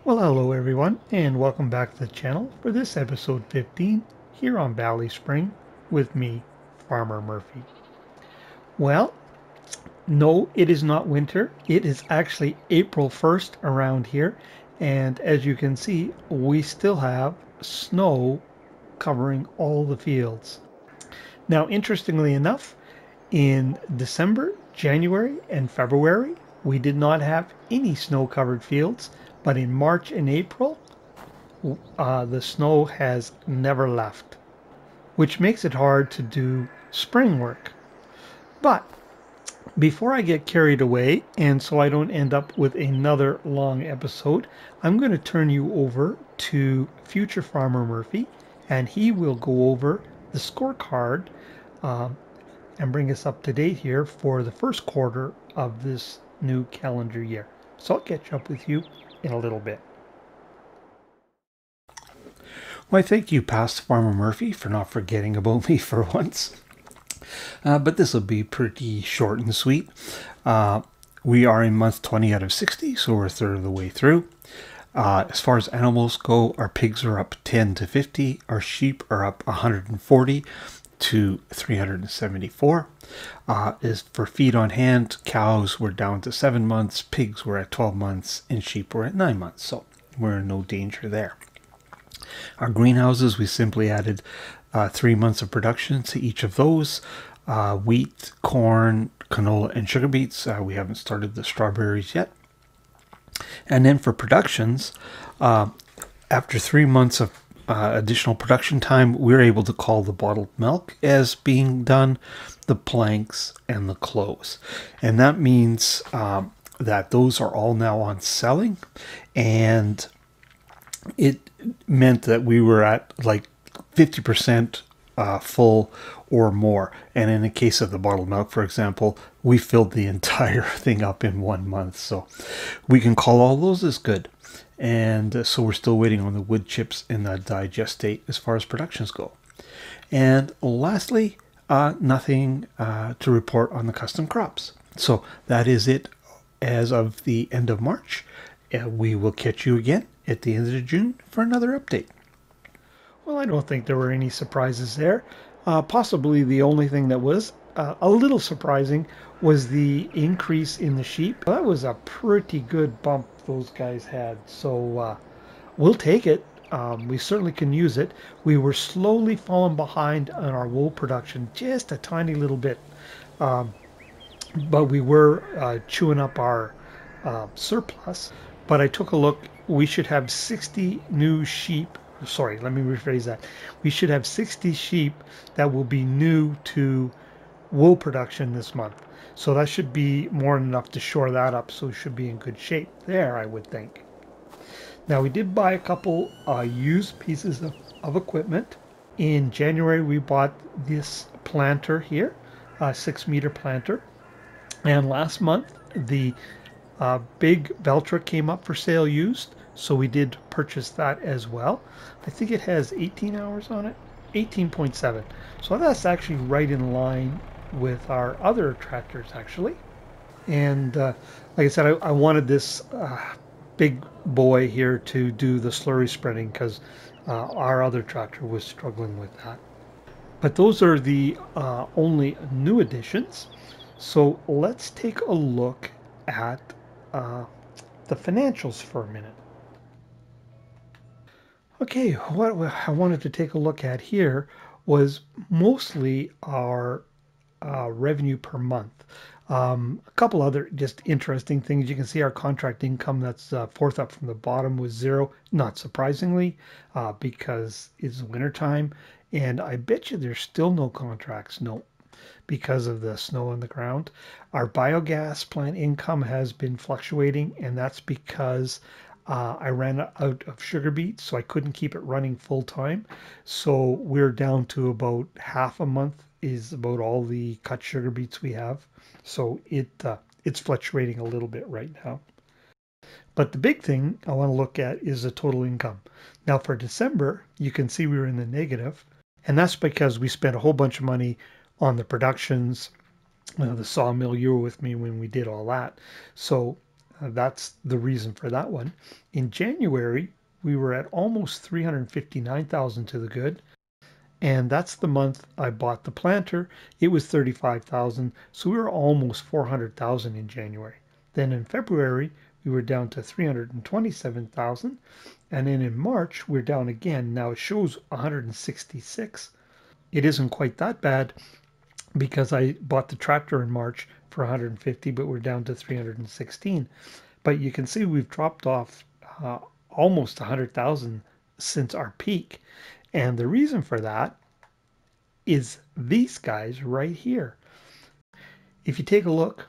Well, hello everyone, and welcome back to the channel for this episode 15 here on BallySpring with me, Farmer Murphy. Well, no, it is not winter. It is actually April 1st around here, and as you can see, we still have snow covering all the fields. Now, interestingly enough, in December, January, and February, we did not have any snow-covered fields, but in March and April, the snow has never left, which makes it hard to do spring work. But before I get carried away, and so I don't end up with another long episode, I'm going to turn you over to future Farmer Murphy, and he will go over the scorecard um, and bring us up to date here for the first quarter of this new calendar year. So I'll catch up with you in a little bit. Why, thank you, past Farmer Murphy, for not forgetting about me for once. But this will be pretty short and sweet. We are in month 20 out of 60, so we're a third of the way through. As far as animals go, our pigs are up 10 to 50. Our sheep are up 140 to 374. As for feed on hand, cows were down to 7 months, pigs were at 12 months, and sheep were at 9 months. So we're in no danger there. Our greenhouses, we simply added 3 months of production to each of those. Wheat, corn, canola, and sugar beets. We haven't started the strawberries yet. And then for productions, after 3 months of additional production time, we're able to call the bottled milk as being done, the planks, and the clothes. And that means that those are all now on selling, and it meant that we were at like 50% full or more. And in the case of the bottled milk, for example, we filled the entire thing up in 1 month. So we can call all those as good. And so we're still waiting on the wood chips and the digestate as far as productions go. And lastly, nothing to report on the custom crops. So that is it as of the end of March. We will catch you again at the end of June for another update. Well, I don't think there were any surprises there. Possibly the only thing that was a little surprising was the increase in the sheep. That was a pretty good bump those guys had. So we'll take it. We certainly can use it. We were slowly falling behind on our wool production just a tiny little bit. But we were chewing up our surplus. But I took a look. We should have 60 new sheep. Sorry, let me rephrase that. We should have 60 sheep that will be new to wool production this month. So that should be more than enough to shore that up. So we should be in good shape there, I would think. Now, we did buy a couple used pieces of equipment. In January, we bought this planter here, a 6-meter planter. And last month, the big Veltra came up for sale used, so we did purchase that as well. I think it has 18 hours on it, 18.7. So that's actually right in line with our other tractors, actually. And like I said, I wanted this big boy here to do the slurry spreading because our other tractor was struggling with that. But those are the only new additions. So let's take a look at the financials for a minute. Okay, what I wanted to take a look at here was mostly our revenue per month. A couple other just interesting things. You can see our contract income, that's fourth up from the bottom, was 0, not surprisingly, because it's wintertime. And I bet you there's still no contracts. No, because of the snow on the ground. Our biogas plant income has been fluctuating, and that's because I ran out of sugar beets, so I couldn't keep it running full time. So we're down to about half a month is about all the cut sugar beets we have. So it's fluctuating a little bit right now. But the big thing I want to look at is the total income. Now for December, you can see we were in the negative, and that's because we spent a whole bunch of money on the productions, the sawmill. You were with me when we did all that. So That's the reason for that one. In January, we were at almost 359,000 to the good. And that's the month I bought the planter. It was 35,000, so we were almost 400,000 in January. Then in February, we were down to 327,000, and then in March, we're down again. Now it shows 166. It isn't quite that bad because I bought the tractor in March for 150, but we're down to 316. But you can see we've dropped off almost 100,000 since our peak. And the reason for that is these guys right here. If you take a look,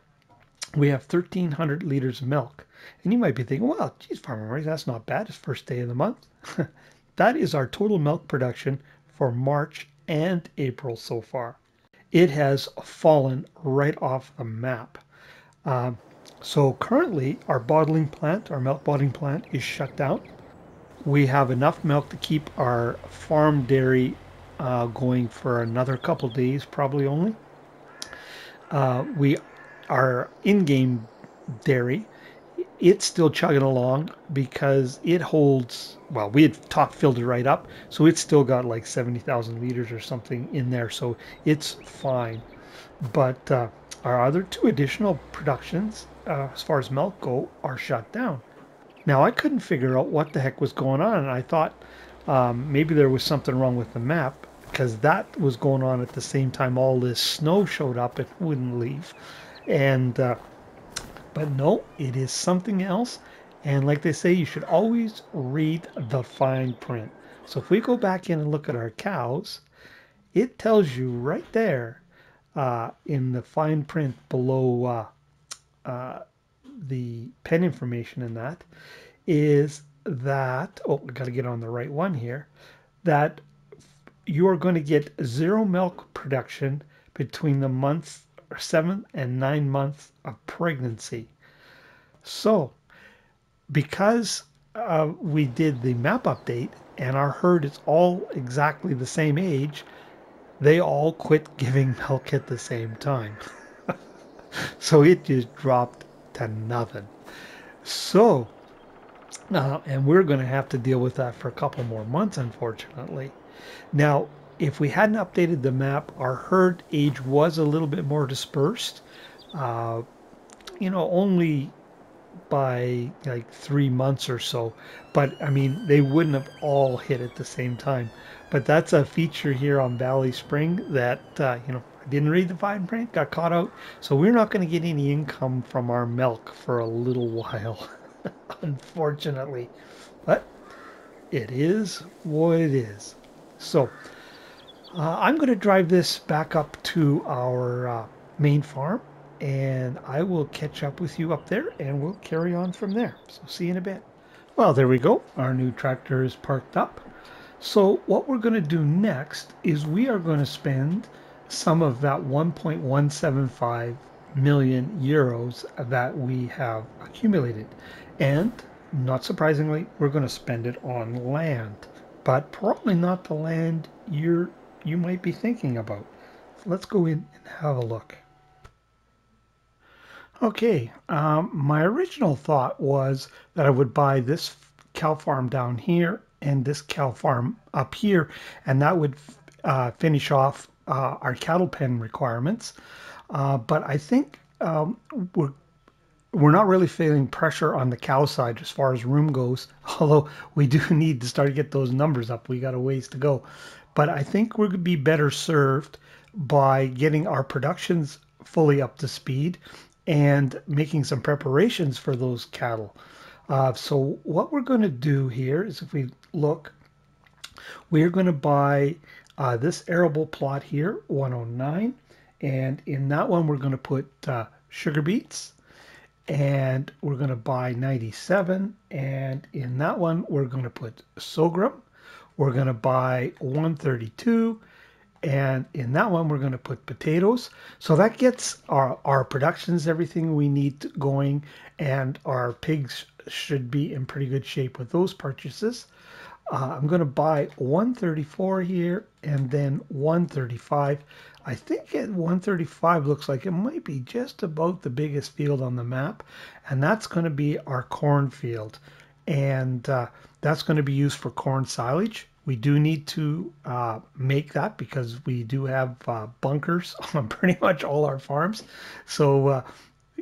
we have 1,300 liters of milk. And you might be thinking, well, geez, Farmer Murray, that's not bad. It's first day of the month. That is our total milk production for March and April so far. It has fallen right off the map. So currently our bottling plant, our milk bottling plant is shut down. We have enough milk to keep our farm dairy going for another couple days, probably only. Our in-game dairy, it's still chugging along because it holds, well, we had top filled it right up, so it's still got like 70,000 liters or something in there, so it's fine. But our other two additional productions, as far as milk go, are shut down. Now I couldn't figure out what the heck was going on, and I thought maybe there was something wrong with the map because that was going on at the same time all this snow showed up and wouldn't leave. And but no, it is something else. And like they say, you should always read the fine print. So if we go back in and look at our cows, it tells you right there in the fine print below the pen information in that is that, oh, we got to get on the right one here, that you are going to get zero milk production between the months 7 and 9 months of pregnancy. So because we did the map update and our herd is all exactly the same age, they all quit giving milk at the same time. So it just dropped to nothing. So, and we're going to have to deal with that for a couple more months, unfortunately. Now, if we hadn't updated the map, our herd age was a little bit more dispersed. Only by like 3 months or so. But I mean, they wouldn't have all hit at the same time. But that's a feature here on BallySpring that, I didn't read the fine print, got caught out. So we're not going to get any income from our milk for a little while, unfortunately. But it is what it is. So I'm going to drive this back up to our main farm, and I will catch up with you up there and we'll carry on from there. So see you in a bit. Well, there we go. Our new tractor is parked up. So what we're going to do next is we are going to spend some of that 1.175 million euros that we have accumulated. And not surprisingly, we're going to spend it on land, but probably not the land you might be thinking about. So let's go in and have a look. Okay, my original thought was that I would buy this cow farm down here and this cow farm up here, and that would finish off our cattle pen requirements. But I think we're not really feeling pressure on the cow side as far as room goes, although we do need to start to get those numbers up. We got a ways to go. But I think we're going to be better served by getting our productions fully up to speed and making some preparations for those cattle. So what we're going to do here is, if we look, we're going to buy this arable plot here, 109, and in that one we're going to put sugar beets, and we're going to buy 97, and in that one we're going to put sorghum. We're going to buy 132, and in that one we're going to put potatoes. So that gets our productions, everything we need going, and our pigs should be in pretty good shape with those purchases. I'm going to buy 134 here and then 135. I think at 135 looks like it might be just about the biggest field on the map, and that's going to be our cornfield. And that's going to be used for corn silage. We do need to make that because we do have bunkers on pretty much all our farms. So,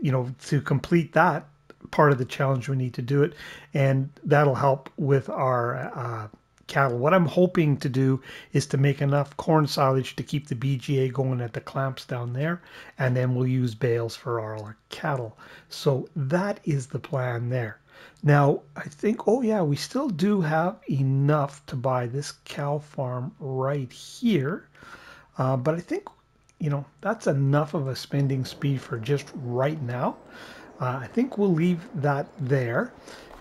to complete that part of the challenge, we need to do it, and that'll help with our cattle. What I'm hoping to do is to make enough corn silage to keep the BGA going at the clamps down there, and then we'll use bales for our cattle. So that is the plan there. Now, I think, oh yeah, we still do have enough to buy this cow farm right here. But I think, that's enough of a spending speed for just right now. I think we'll leave that there.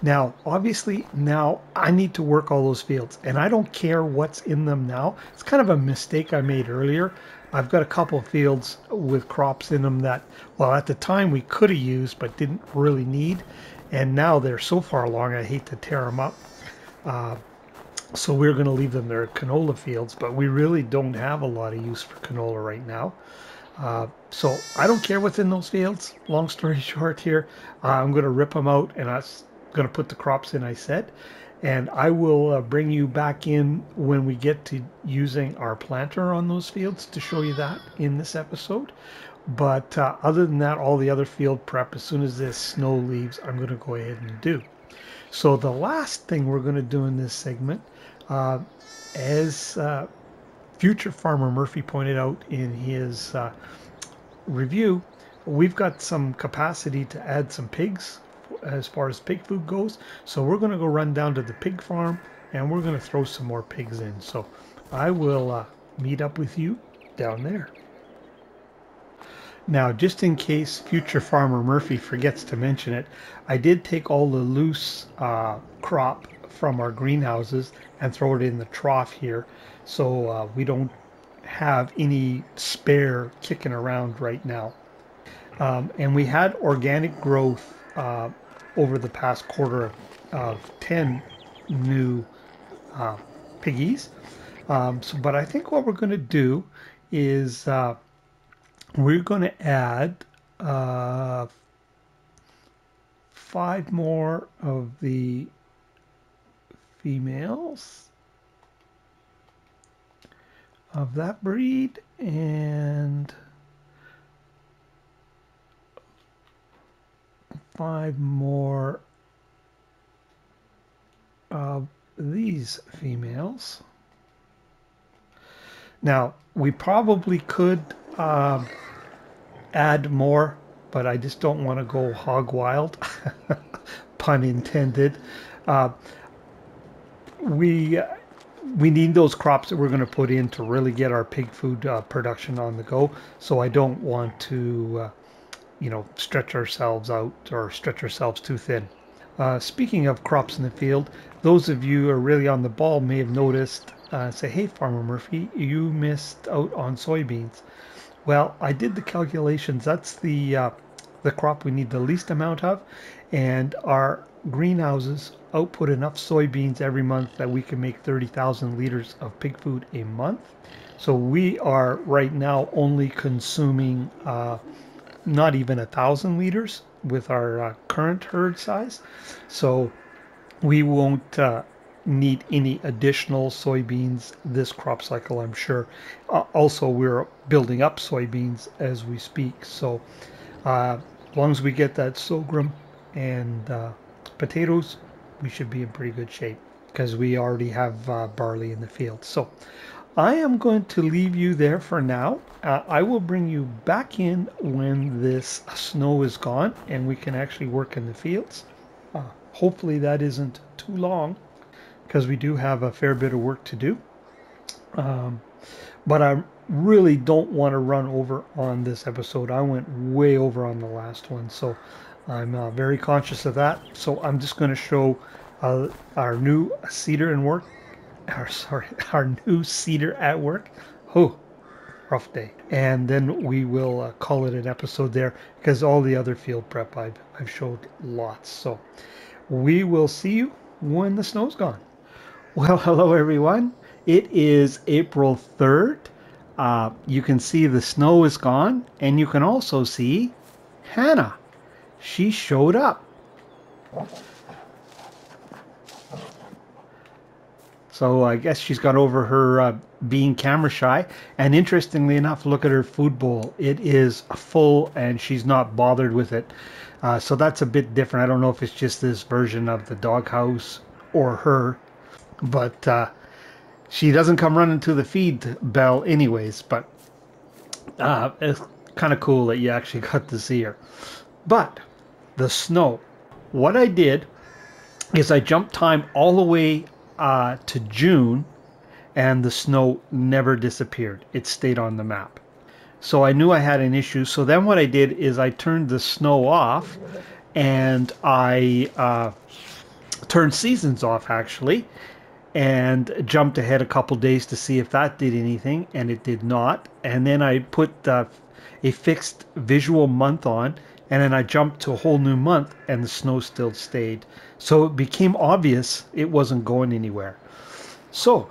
Now, obviously, now I need to work all those fields, and I don't care what's in them now. It's kind of a mistake I made earlier. I've got a couple of fields with crops in them that, well, at the time we could have used but didn't really need, and now they're so far along I hate to tear them up. So we're going to leave them. They're canola fields, but we really don't have a lot of use for canola right now. So I don't care what's in those fields. Long story short here, I'm going to rip them out, and I'm going to put the crops in I said. And I will bring you back in when we get to using our planter on those fields to show you that in this episode. But other than that, all the other field prep, as soon as this snow leaves, I'm going to go ahead and do. So the last thing we're going to do in this segment, as future farmer Murphy pointed out in his review, we've got some capacity to add some pigs as far as pig food goes. So we're going to go run down to the pig farm, and we're going to throw some more pigs in. So I will meet up with you down there. Now, just in case future farmer Murphy forgets to mention it, I did take all the loose crop from our greenhouses and throw it in the trough here, so we don't have any spare kicking around right now. And we had organic growth over the past quarter of 10 new piggies. But I think what we're going to do is we're going to add 5 more of the females of that breed, and 5 more of these females. Now, we probably could add more, but I just don't want to go hog wild, pun intended. We need those crops that we're going to put in to really get our pig food production on the go. So I don't want to, stretch ourselves out or stretch ourselves too thin. Speaking of crops in the field, those of you who are really on the ball may have noticed, say, hey, Farmer Murphy, you missed out on soybeans. Well, I did the calculations. That's the crop we need the least amount of, and our greenhouses output enough soybeans every month that we can make 30,000 liters of pig food a month. So we are right now only consuming not even 1,000 liters with our current herd size. So we won't need any additional soybeans this crop cycle, I'm sure. Also, we're building up soybeans as we speak. So as long as we get that sorghum and potatoes, we should be in pretty good shape because we already have barley in the field. So I am going to leave you there for now. I will bring you back in when this snow is gone and we can actually work in the fields. Hopefully that isn't too long because we do have a fair bit of work to do. But I really don't want to run over on this episode. I went way over on the last one, so I'm very conscious of that. So I'm just going to show our new seeder and work. Our new seeder at work. Oh, rough day. And then we will call it an episode there because all the other field prep I've showed lots. So we will see you when the snow's gone. Well, hello everyone. It is April 3rd. You can see the snow is gone, and you can also see Hannah. She showed up. So I guess she's got over her being camera shy. And interestingly enough, look at her food bowl. It is full and she's not bothered with it. So that's a bit different. I don't know if it's just this version of the doghouse or her. But she doesn't come running to the feed bell anyways. But it's kind of cool that you actually got to see her. But the snow. What I did is I jumped time all the way to June, and the snow never disappeared. It stayed on the map. So I knew I had an issue. So then what I did is I turned the snow off, and I turned seasons off actually, and jumped ahead a couple days to see if that did anything, and it did not. And then I put a fixed visual month on, and then I jumped to a whole new month, and the snow still stayed. So it became obvious it wasn't going anywhere. So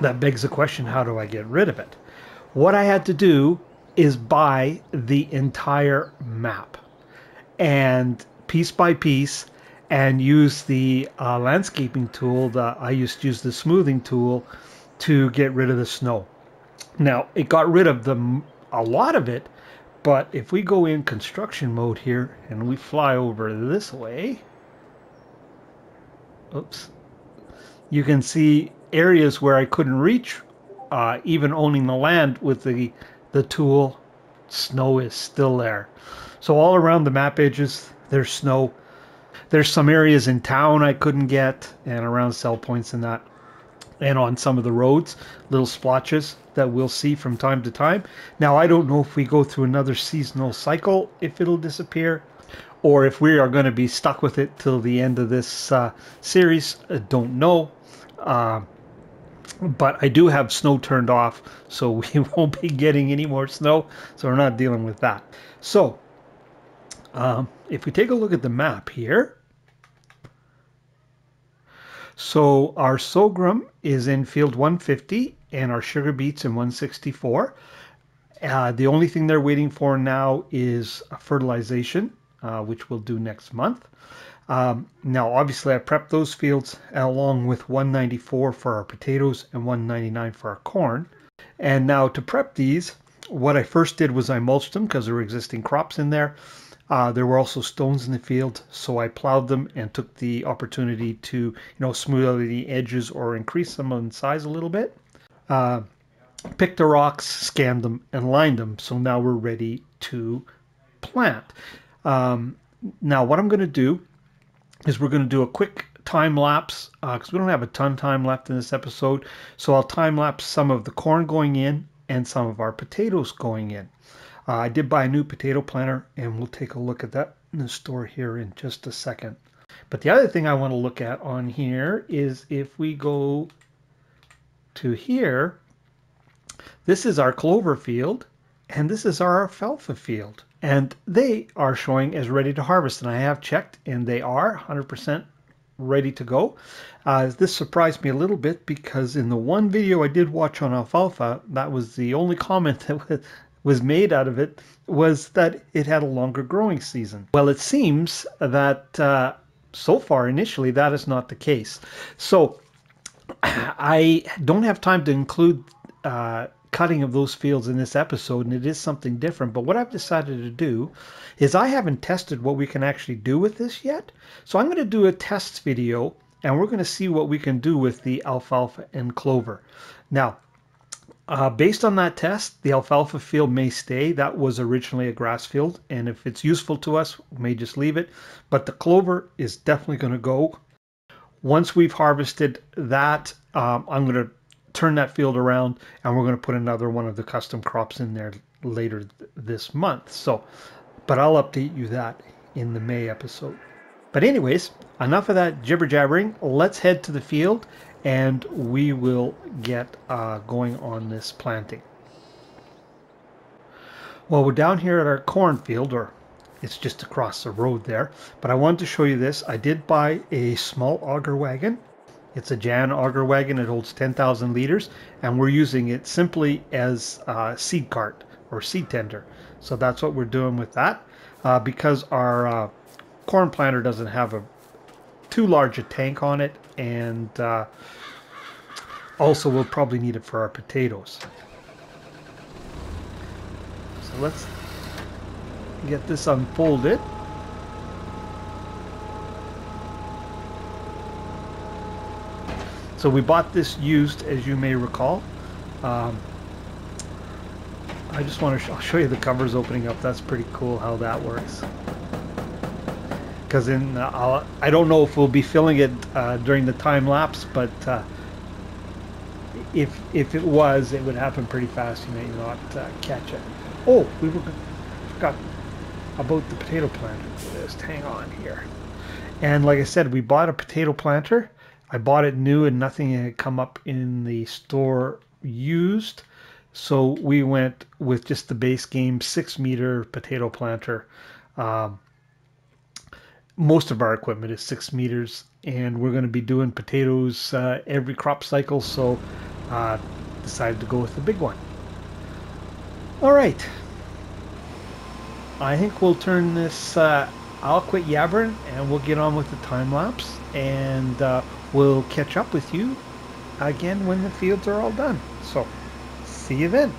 that begs the question, how do I get rid of it? What I had to do is buy the entire map, and piece by piece, and use the landscaping tool. I used to use the smoothing tool to get rid of the snow. Now, it got rid of a lot of it, but if we go in construction mode here and we fly over this way, oops, you can see areas where I couldn't reach, even owning the land with the tool. Snow is still there. So all around the map edges, there's snow. There's some areas in town I couldn't get, and around sell points and that. And on some of the roads, little splotches that we'll see from time to time. Now, I don't know if we go through another seasonal cycle, if it'll disappear, or if we are going to be stuck with it till the end of this series. I don't know. But I do have snow turned off, so we won't be getting any more snow, so we're not dealing with that. So, if we take a look at the map here, so our sorghum is in field 150 and our sugar beets in 164. The only thing they're waiting for now is fertilization, which we'll do next month. Now, obviously, I prepped those fields along with 194 for our potatoes and 199 for our corn. And now to prep these, what I first did was I mulched them because there were existing crops in there. There were also stones in the field, so I plowed them and took the opportunity to, smooth out the edges or increase them in size a little bit. Picked the rocks, scanned them, and lined them. So now we're ready to plant. Now what I'm going to do is we're going to do a quick time lapse because we don't have a ton of time left in this episode. So I'll time lapse some of the corn going in and some of our potatoes going in. I did buy a new potato planter, and we'll take a look at that in the store here in just a second. But the other thing I want to look at on here is if we go to here, this is our clover field, and this is our alfalfa field. And they are showing as ready to harvest, and I have checked, and they are 100% ready to go. This surprised me a little bit because in the one video I did watch on alfalfa, that was the only comment that was made out of it, was that it had a longer growing season. Well, it seems that so far initially that is not the case. So I don't have time to include cutting of those fields in this episode, and it is something different. But what I've decided to do is I haven't tested what we can actually do with this yet. So I'm going to do a test video, and we're going to see what we can do with the alfalfa and clover. Now, based on that test, the alfalfa field may stay. That was originally a grass field, and if it's useful to us, we may just leave it. But the clover is definitely going to go. Once we've harvested that, I'm going to turn that field around, and we're going to put another one of the custom crops in there later this month. So, but I'll update you that in the May episode. But anyways, enough of that jibber jabbering. Let's head to the field, and we will get going on this planting. Well, we're down here at our cornfield, or it's just across the road there. But I wanted to show you this. I did buy a small auger wagon, It's a Jan auger wagon. It holds 10,000 liters, and we're using it simply as a seed cart or seed tender. So that's what we're doing with that. Because our corn planter doesn't have too large a tank on it, and also we'll probably need it for our potatoes. So let's get this unfolded. So we bought this used, as you may recall. I just want to I'll show you the covers opening up. That's pretty cool how that works. Because I don't know if we'll be filling it during the time lapse, but if it was, it would happen pretty fast. You may not catch it. Oh, we forgot about the potato planter. Just hang on here. And like I said, we bought a potato planter. I bought it new and nothing had come up in the store used. So we went with just the base game 6-meter potato planter. Most of our equipment is 6 meters, and we're going to be doing potatoes every crop cycle, so decided to go with the big one. All right. I think we'll turn this, I'll quit yabbering, and we'll get on with the time lapse, and we'll catch up with you again when the fields are all done. So, see you then.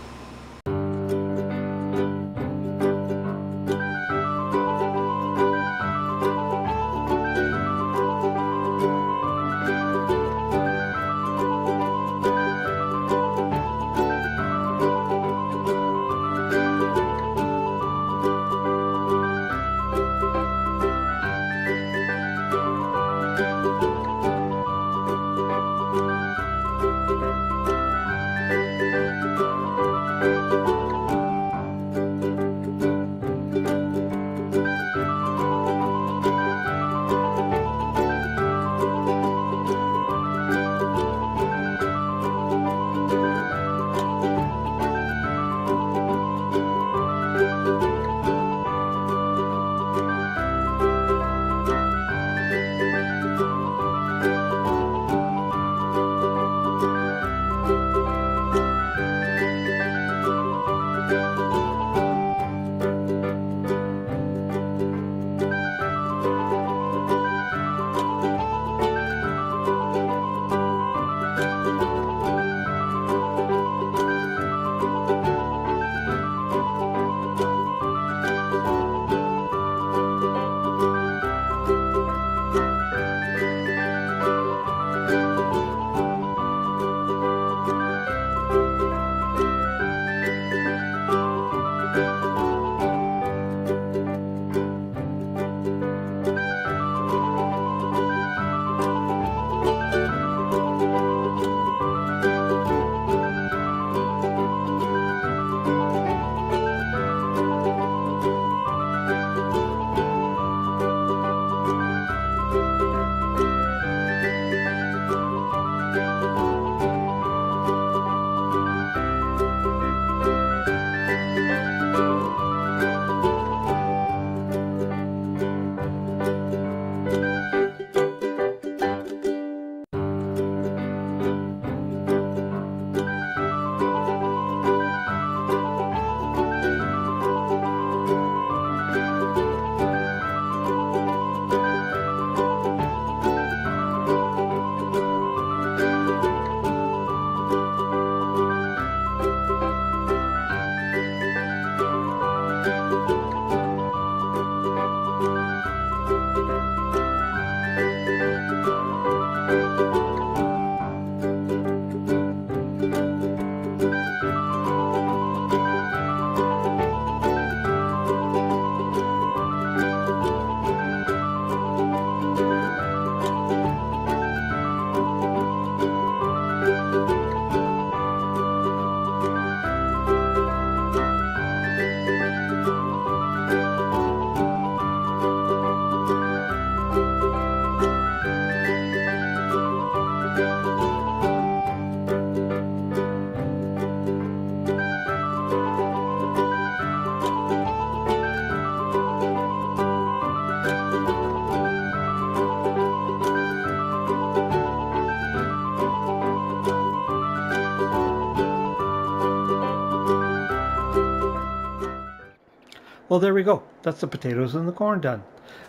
Well, there we go. That's the potatoes and the corn done.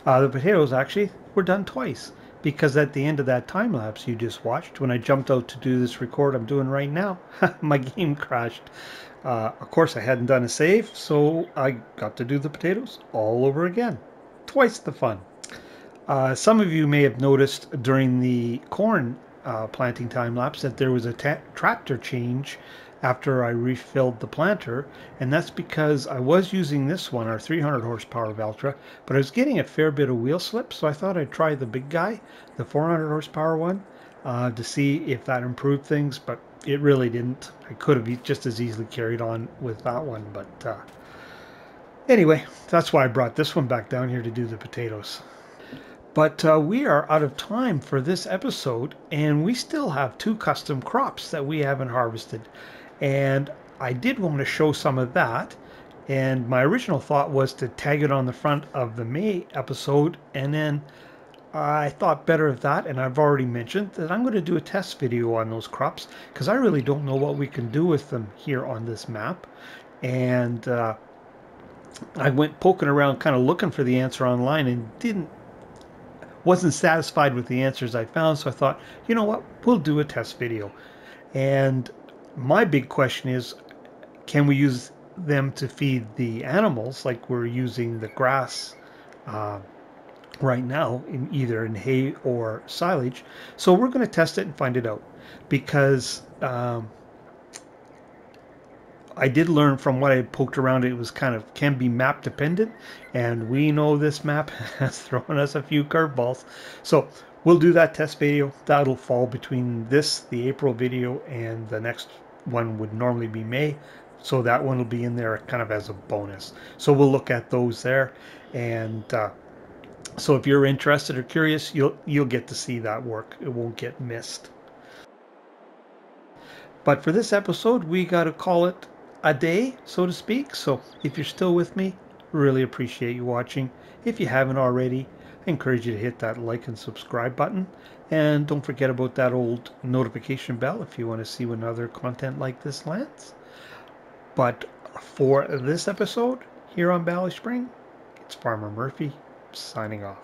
The potatoes actually were done twice because at the end of that time lapse you just watched, when I jumped out to do this record I'm doing right now, my game crashed. Of course, I hadn't done a save, so I got to do the potatoes all over again. Twice the fun. Some of you may have noticed during the corn planting time lapse that there was a tractor change after I refilled the planter, and that's because I was using this one, our 300 horsepower Valtra, but I was getting a fair bit of wheel slip, so I thought I'd try the big guy, the 400 horsepower one, to see if that improved things, but it really didn't. I could have just as easily carried on with that one, but anyway, that's why I brought this one back down here to do the potatoes. But we are out of time for this episode, and we still have 2 custom crops that we haven't harvested. And I did want to show some of that. And my original thought was to tag it on the front of the May episode, and then I thought better of that, and I've already mentioned that I'm going to do a test video on those crops because I really don't know what we can do with them here on this map. And I went poking around kind of looking for the answer online and wasn't satisfied with the answers I found, so I thought, you know what, we'll do a test video. And my big question is, can we use them to feed the animals like we're using the grass right now, either in hay or silage? So we're going to test it and find it out, because I did learn from what I poked around, it was kind of can be map dependent, and we know this map has thrown us a few curveballs. So we'll do that test video. That'll fall between this, the April video, and the next one would normally be May. So that one will be in there kind of as a bonus. So we'll look at those there, and so if you're interested or curious, you'll get to see that work. It won't get missed. But for this episode, we got to call it a day, so to speak. So if you're still with me, really appreciate you watching. If you haven't already, I encourage you to hit that like and subscribe button. And don't forget about that old notification bell if you want to see when other content like this lands. But for this episode here on BallySpring, it's Farmer Murphy signing off.